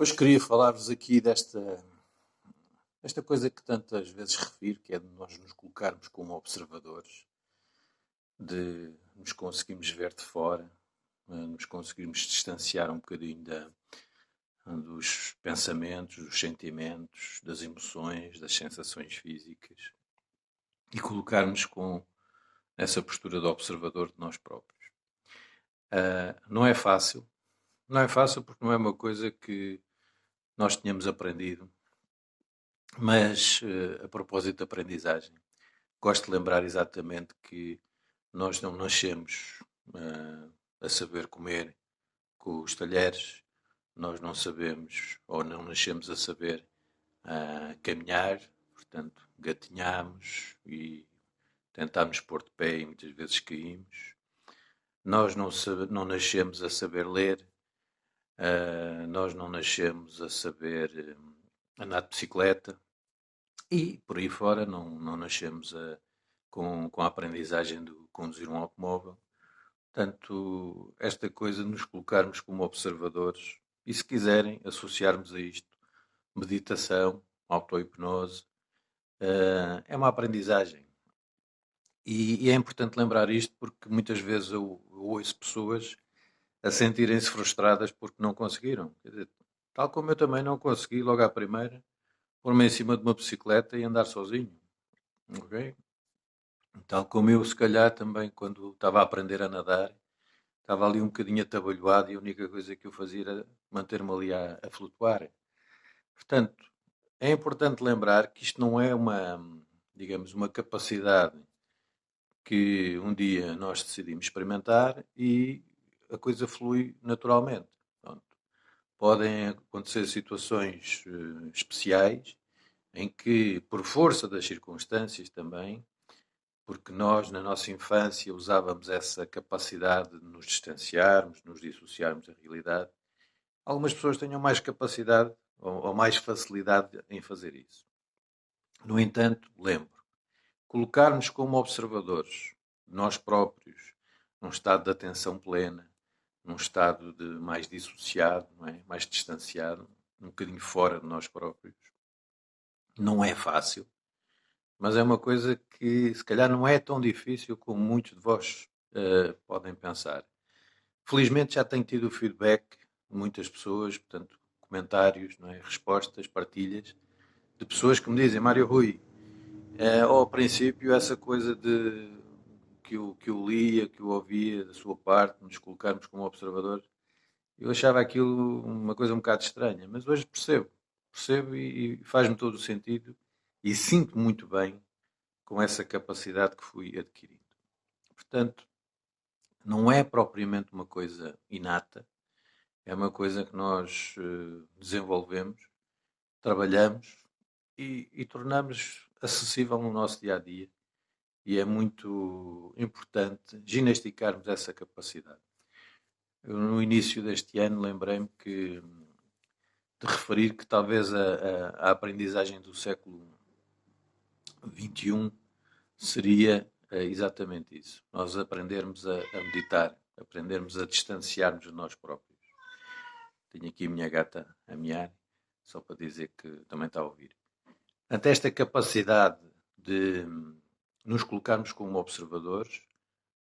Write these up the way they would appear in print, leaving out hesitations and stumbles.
Hoje queria falar-vos aqui desta coisa que tantas vezes refiro, que é de nós nos colocarmos como observadores, de nos conseguirmos ver de fora, nos conseguirmos distanciar um bocadinho dos pensamentos, dos sentimentos, das emoções, das sensações físicas e colocarmos com essa postura de observador de nós próprios. Não é fácil, não é fácil porque não é uma coisa que nós tínhamos aprendido. Mas, a propósito de aprendizagem, gosto de lembrar exatamente que nós não nascemos a saber comer com os talheres, nós não sabemos ou não nascemos a saber caminhar, portanto, gatinhamos e tentámos pôr de pé e muitas vezes caímos. Nós não nascemos a saber ler, nós não nascemos a saber andar de bicicleta, e por aí fora não nascemos com a aprendizagem de conduzir um automóvel. Portanto, esta coisa de nos colocarmos como observadores e, se quiserem, associarmos a isto meditação, auto-hipnose, é uma aprendizagem. E é importante lembrar isto porque muitas vezes eu ouço pessoas a sentirem-se frustradas porque não conseguiram. Quer dizer, tal como eu também não consegui logo à primeira pôr-me em cima de uma bicicleta e andar sozinho. Ok? Tal como eu, se calhar, também, quando estava a aprender a nadar, estava ali um bocadinho atabalhoado e a única coisa que eu fazia era manter-me ali a flutuar. Portanto, é importante lembrar que isto não é digamos, uma capacidade que um dia nós decidimos experimentar e a coisa flui naturalmente. Pronto. Podem acontecer situações especiais em que, por força das circunstâncias também, porque nós, na nossa infância, usávamos essa capacidade de nos distanciarmos, de nos dissociarmos da realidade. Algumas pessoas tenham mais capacidade ou mais facilidade em fazer isso. No entanto, lembro, colocarmos como observadores nós próprios, num estado de atenção plena, num estado de mais dissociado, não é? Mais distanciado, um bocadinho fora de nós próprios, não é fácil. Mas é uma coisa que se calhar não é tão difícil como muitos de vós podem pensar. Felizmente já tenho tido o feedback de muitas pessoas, portanto, comentários, não é? Respostas, partilhas, de pessoas que me dizem: Mário Rui, ao princípio essa coisa de que eu lia, que eu ouvia da sua parte, nos colocarmos como observadores, eu achava aquilo uma coisa um bocado estranha, mas hoje percebo e faz-me todo o sentido e sinto muito bem com essa capacidade que fui adquirindo. Portanto, não é propriamente uma coisa inata, é uma coisa que nós desenvolvemos, trabalhamos e tornamos acessível no nosso dia a dia. E é muito importante ginasticarmos essa capacidade. Eu, no início deste ano, lembrei-me de referir que talvez a aprendizagem do século XXI seria exatamente isso. Nós aprendermos a meditar, aprendermos a distanciarmos de nós próprios. Tenho aqui a minha gata a miar, só para dizer que também está a ouvir. Portanto, esta capacidade de nos colocarmos como observadores,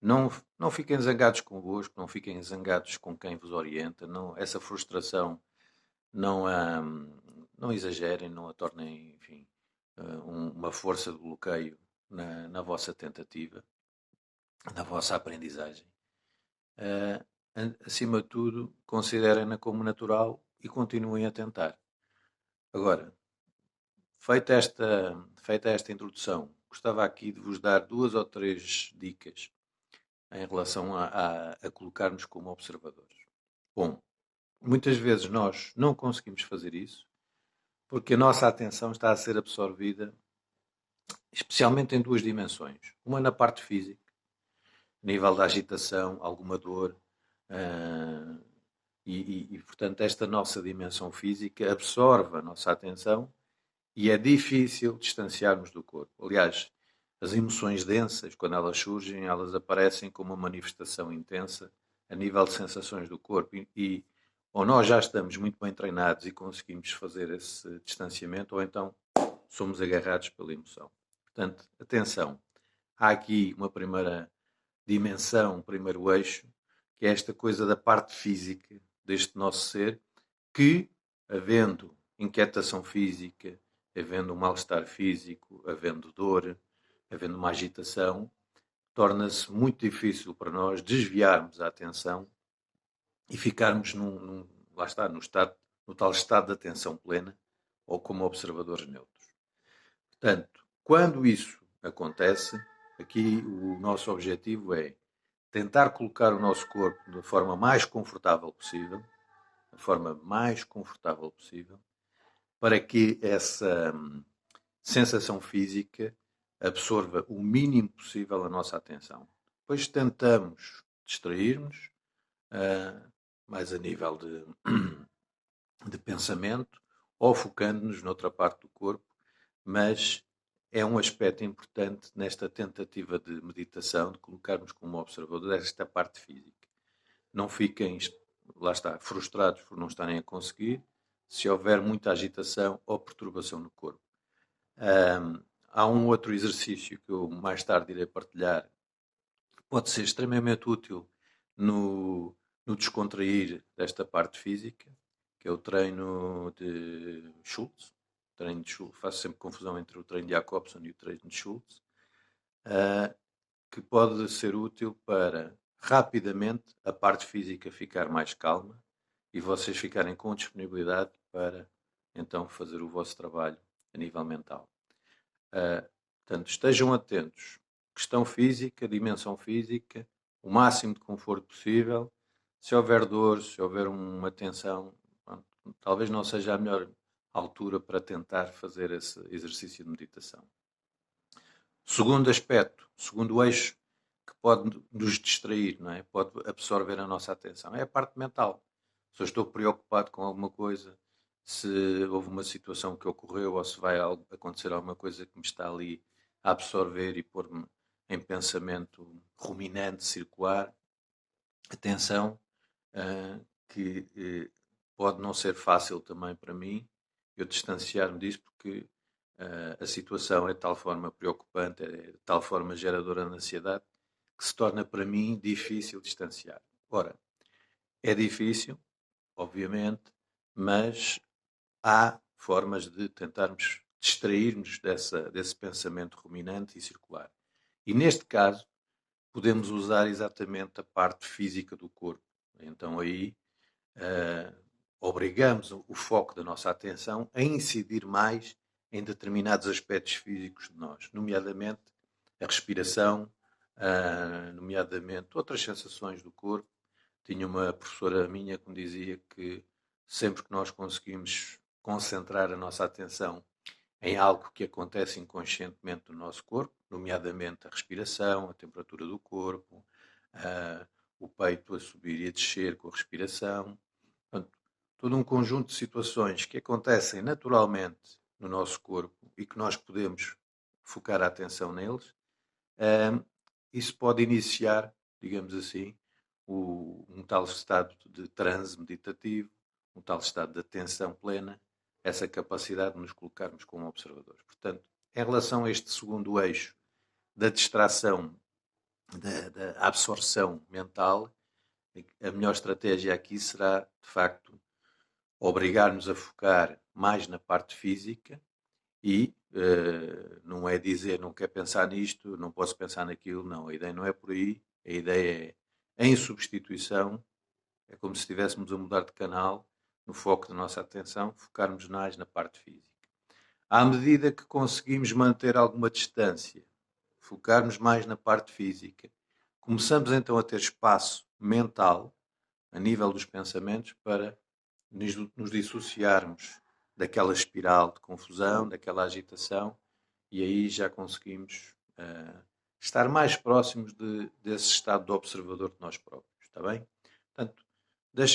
não fiquem zangados convosco, não fiquem zangados com quem vos orienta, não, essa frustração não exagerem, não a tornem, enfim, uma força de bloqueio na vossa tentativa, na vossa aprendizagem. Acima de tudo, considerem-na como natural e continuem a tentar. Agora, feita esta introdução, gostava aqui de vos dar 2 ou 3 dicas em relação a colocar-nos como observadores. Bom, muitas vezes nós não conseguimos fazer isso porque a nossa atenção está a ser absorvida especialmente em 2 dimensões. Uma na parte física, nível da agitação, alguma dor, portanto esta nossa dimensão física absorve a nossa atenção e é difícil distanciarmos do corpo. Aliás, as emoções densas, quando elas surgem, elas aparecem como uma manifestação intensa a nível de sensações do corpo e ou nós já estamos muito bem treinados e conseguimos fazer esse distanciamento, ou então somos agarrados pela emoção. Portanto, atenção, há aqui uma primeira dimensão, um primeiro eixo, que é esta coisa da parte física deste nosso ser, que, havendo inquietação física, havendo um mal-estar físico, havendo dor, havendo uma agitação, torna-se muito difícil para nós desviarmos a atenção e ficarmos lá está, no tal estado de atenção plena ou como observadores neutros. Portanto, quando isso acontece, aqui o nosso objetivo é tentar colocar o nosso corpo da forma mais confortável possível, da forma mais confortável possível, para que essa sensação física absorva o mínimo possível a nossa atenção. Depois tentamos distrair-nos, mais a nível de pensamento, ou focando-nos noutra parte do corpo, mas é um aspecto importante nesta tentativa de meditação, de colocarmos como observador esta parte física. Não fiquem, lá está, frustrados por não estarem a conseguir, se houver muita agitação ou perturbação no corpo. Há um outro exercício que eu mais tarde irei partilhar, que pode ser extremamente útil no descontrair desta parte física, que é o treino de Schultz. Faço sempre confusão entre o treino de Jacobson e o treino de Schultz, que pode ser útil para rapidamente a parte física ficar mais calma e vocês ficarem com disponibilidade para então fazer o vosso trabalho a nível mental. Portanto, estejam atentos. Questão física, dimensão física, o máximo de conforto possível. Se houver dor, se houver uma tensão, talvez não seja a melhor altura para tentar fazer esse exercício de meditação. Segundo aspecto, segundo eixo que pode nos distrair, não é? Pode absorver a nossa atenção, é a parte mental. Se eu estou preocupado com alguma coisa, se houve uma situação que ocorreu ou se vai acontecer alguma coisa que me está ali a absorver e pôr-me em pensamento ruminante, circular, atenção, que pode não ser fácil também para mim eu distanciar-me disso, porque a situação é de tal forma preocupante, é de tal forma geradora de ansiedade, que se torna para mim difícil distanciar. Ora, é difícil, obviamente, mas há formas de tentarmos distrair-nos desse pensamento ruminante e circular. E neste caso, podemos usar exatamente a parte física do corpo. Então aí obrigamos o foco da nossa atenção a incidir mais em determinados aspectos físicos de nós, nomeadamente a respiração, nomeadamente outras sensações do corpo. Tinha uma professora minha que me dizia que sempre que nós conseguimos concentrar a nossa atenção em algo que acontece inconscientemente no nosso corpo, nomeadamente a respiração, a temperatura do corpo, o peito a subir e a descer com a respiração. Portanto, todo um conjunto de situações que acontecem naturalmente no nosso corpo e que nós podemos focar a atenção neles, isso pode iniciar, digamos assim, um tal estado de transe meditativo, um tal estado de atenção plena, essa capacidade de nos colocarmos como observadores. Portanto, em relação a este segundo eixo da distração, da absorção mental, a melhor estratégia aqui será, de facto, obrigar-nos a focar mais na parte física e não é dizer não quero pensar nisto, não posso pensar naquilo, não. A ideia não é por aí. A ideia é, em substituição, é como se estivéssemos a mudar de canal, no foco da nossa atenção, focarmos mais na parte física. À medida que conseguimos manter alguma distância, focarmos mais na parte física, começamos então a ter espaço mental, a nível dos pensamentos, para nos dissociarmos daquela espiral de confusão, daquela agitação, e aí já conseguimos estar mais próximos desse estado de observador de nós próprios, está bem? Portanto,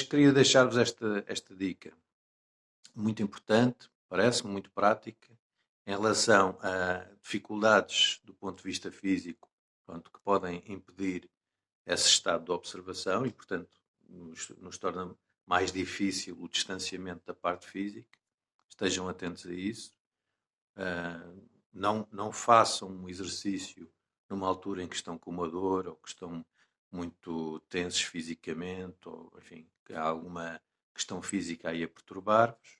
queria deixar-vos esta dica muito importante, parece-me muito prática, em relação a dificuldades do ponto de vista físico, pronto, que podem impedir esse estado de observação e, portanto, nos torna mais difícil o distanciamento da parte física. Estejam atentos a isso. Não façam um exercício numa altura em que estão com uma dor ou que estão muito tensos fisicamente, ou enfim, que há alguma questão física aí a perturbar-vos.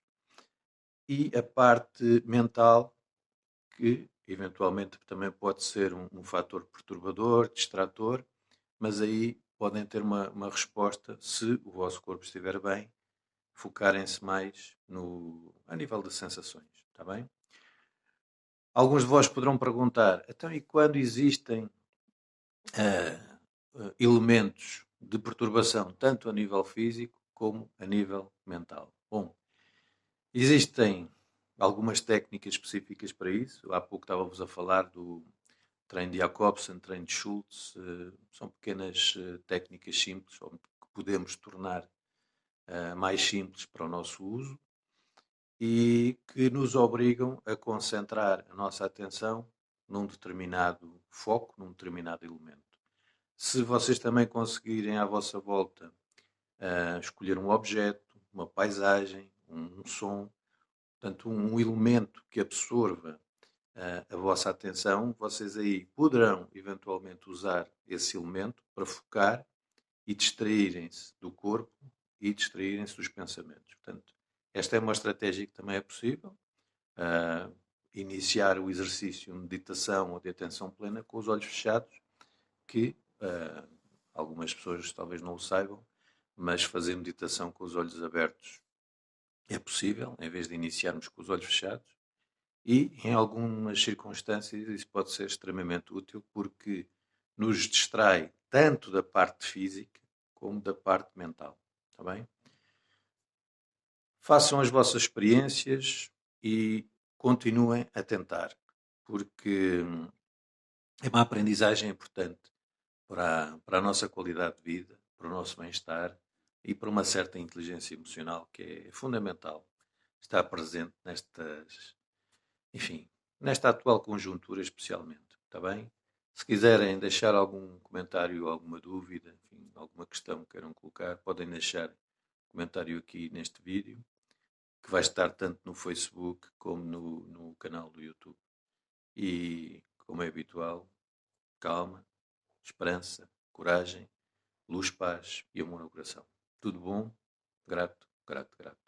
E a parte mental, que eventualmente também pode ser um fator perturbador, distrator, mas aí podem ter uma resposta se o vosso corpo estiver bem, focarem-se mais a nível de sensações, está bem? Alguns de vós poderão perguntar, então e quando existem elementos de perturbação, tanto a nível físico como a nível mental? Bom, existem algumas técnicas específicas para isso. Há pouco estava-vos a falar do treino de Jacobsen, treino de Schultz. São pequenas técnicas simples que podemos tornar mais simples para o nosso uso e que nos obrigam a concentrar a nossa atenção num determinado foco, num determinado elemento. Se vocês também conseguirem à vossa volta escolher um objeto, uma paisagem, um som, portanto um elemento que absorva a vossa atenção, vocês aí poderão eventualmente usar esse elemento para focar e distraírem-se do corpo e distraírem-se dos pensamentos. Portanto, esta é uma estratégia que também é possível. Iniciar o exercício de meditação ou de atenção plena com os olhos fechados, que algumas pessoas talvez não o saibam, mas fazer meditação com os olhos abertos é possível, em vez de iniciarmos com os olhos fechados. E, em algumas circunstâncias, isso pode ser extremamente útil porque nos distrai tanto da parte física como da parte mental. Está bem? Façam as vossas experiências e continuem a tentar, porque é uma aprendizagem importante para a nossa qualidade de vida, para o nosso bem-estar e para uma certa inteligência emocional que é fundamental estar presente nesta atual conjuntura especialmente. Está bem? Se quiserem deixar algum comentário, alguma dúvida, enfim, alguma questão que queiram colocar, podem deixar comentário aqui neste vídeo, que vai estar tanto no Facebook como no canal do YouTube. E, como é habitual, calma, esperança, coragem, luz, paz e amor no coração. Tudo bom? Grato, grato, grato.